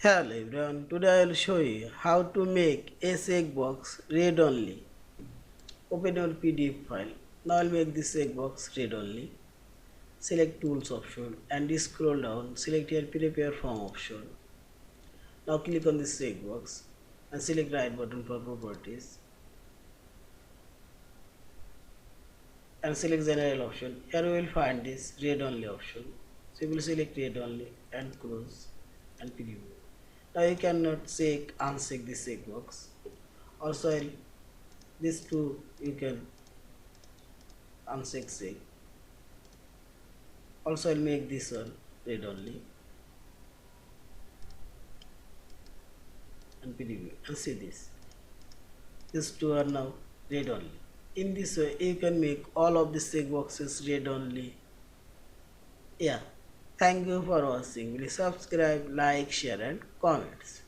Hello everyone, today I will show you how to make a checkbox read only. Open your PDF file. Now I'll make this checkbox read only. Select tools option and scroll down, select your prepare form option. Now click on this checkbox and select right button for properties and select general option. Here you will find this read only option. So you will select read only and close and preview. Now you cannot uncheck this checkbox. Also this too you can uncheck. Also I'll make this one read only and preview and see this. These two are now read only. In this way you can make all of these checkboxes read only. Yeah. Thank you for watching. Please subscribe, like, share and comments.